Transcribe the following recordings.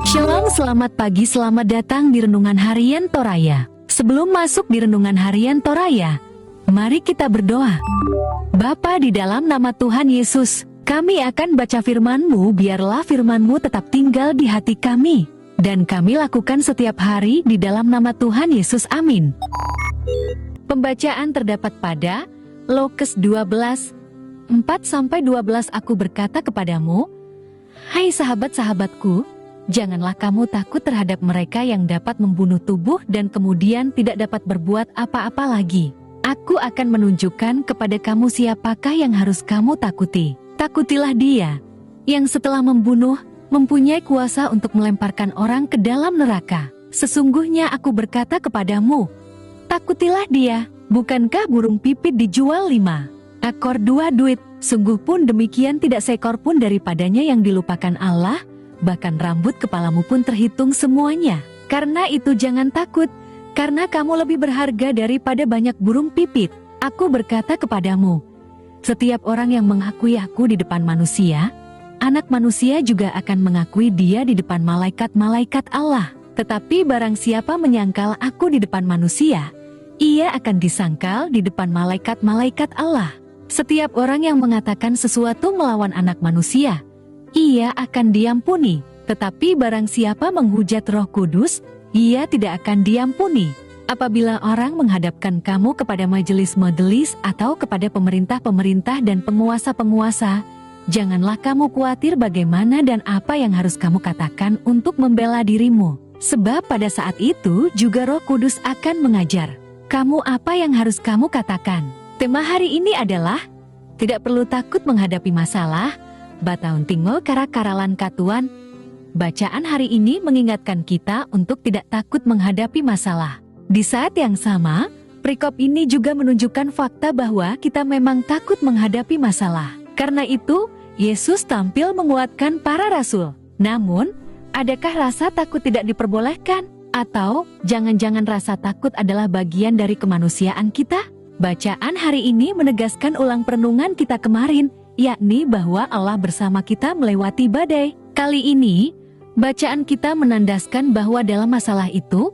Shalom, selamat pagi, selamat datang di Renungan Harian Toraya. Sebelum masuk di Renungan Harian Toraya, mari kita berdoa. Bapa, di dalam nama Tuhan Yesus, kami akan baca firman-Mu, biarlah firman-Mu tetap tinggal di hati kami, dan kami lakukan setiap hari di dalam nama Tuhan Yesus, amin. Pembacaan terdapat pada Lukas 12, 4-12. Aku berkata kepadamu, hai sahabat-sahabatku, janganlah kamu takut terhadap mereka yang dapat membunuh tubuh dan kemudian tidak dapat berbuat apa-apa lagi. Aku akan menunjukkan kepada kamu siapakah yang harus kamu takuti. Takutilah Dia, yang setelah membunuh, mempunyai kuasa untuk melemparkan orang ke dalam neraka. Sesungguhnya aku berkata kepadamu, takutilah Dia. Bukankah burung pipit dijual 5 ekor 2 duit? Sungguh pun demikian tidak seekor pun daripadanya yang dilupakan Allah, bahkan rambut kepalamu pun terhitung semuanya. Karena itu jangan takut, karena kamu lebih berharga daripada banyak burung pipit. Aku berkata kepadamu, setiap orang yang mengakui aku di depan manusia, Anak Manusia juga akan mengakui Dia di depan malaikat-malaikat Allah. Tetapi barang siapa menyangkal aku di depan manusia, ia akan disangkal di depan malaikat-malaikat Allah. Setiap orang yang mengatakan sesuatu melawan Anak Manusia, ia akan diampuni, tetapi barang siapa menghujat Roh Kudus, ia tidak akan diampuni. Apabila orang menghadapkan kamu kepada majelis-majelis atau kepada pemerintah-pemerintah dan penguasa-penguasa, janganlah kamu khawatir bagaimana dan apa yang harus kamu katakan untuk membela dirimu. Sebab pada saat itu juga Roh Kudus akan mengajar kamu apa yang harus kamu katakan. Tema hari ini adalah, tidak perlu takut menghadapi masalah, Bataun tinggal karak-karalan katuan. Bacaan hari ini mengingatkan kita untuk tidak takut menghadapi masalah. Di saat yang sama, perikop ini juga menunjukkan fakta bahwa kita memang takut menghadapi masalah. Karena itu, Yesus tampil menguatkan para rasul. Namun, adakah rasa takut tidak diperbolehkan? Atau, jangan-jangan rasa takut adalah bagian dari kemanusiaan kita? Bacaan hari ini menegaskan ulang perenungan kita kemarin, yakni bahwa Allah bersama kita melewati badai. Kali ini, bacaan kita menandaskan bahwa dalam masalah itu,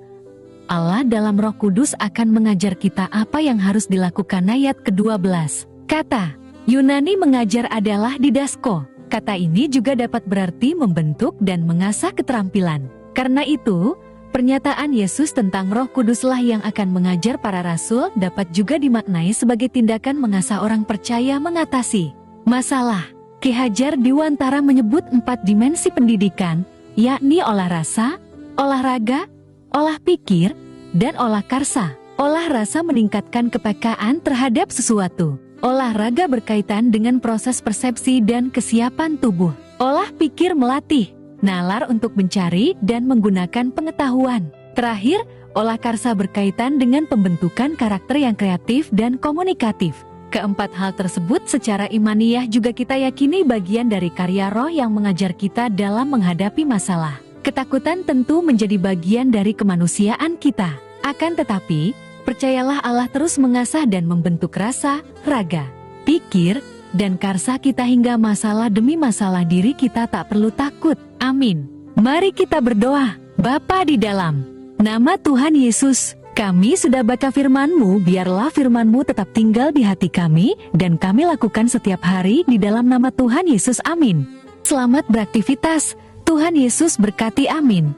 Allah dalam Roh Kudus akan mengajar kita apa yang harus dilakukan. Ayat ke-12. Kata Yunani mengajar adalah didasko. Kata ini juga dapat berarti membentuk dan mengasah keterampilan. Karena itu, pernyataan Yesus tentang Roh Kuduslah yang akan mengajar para rasul dapat juga dimaknai sebagai tindakan mengasah orang percaya mengatasi masalah. Ki Hajar Dewantara menyebut 4 dimensi pendidikan, yakni olah rasa, olahraga, olah pikir, dan olah karsa. Olah rasa meningkatkan kepekaan terhadap sesuatu. Olahraga berkaitan dengan proses persepsi dan kesiapan tubuh. Olah pikir melatih nalar untuk mencari dan menggunakan pengetahuan. Terakhir, olah karsa berkaitan dengan pembentukan karakter yang kreatif dan komunikatif. Keempat hal tersebut secara imaniyah juga kita yakini bagian dari karya Roh yang mengajar kita dalam menghadapi masalah. Ketakutan tentu menjadi bagian dari kemanusiaan kita. Akan tetapi, percayalah Allah terus mengasah dan membentuk rasa, raga, pikir, dan karsa kita hingga masalah demi masalah diri kita tak perlu takut. Amin. Mari kita berdoa. Bapa di dalam nama Tuhan Yesus, kami sudah baca firman-Mu, biarlah firman-Mu tetap tinggal di hati kami, dan kami lakukan setiap hari di dalam nama Tuhan Yesus, amin. Selamat beraktivitas, Tuhan Yesus berkati, amin.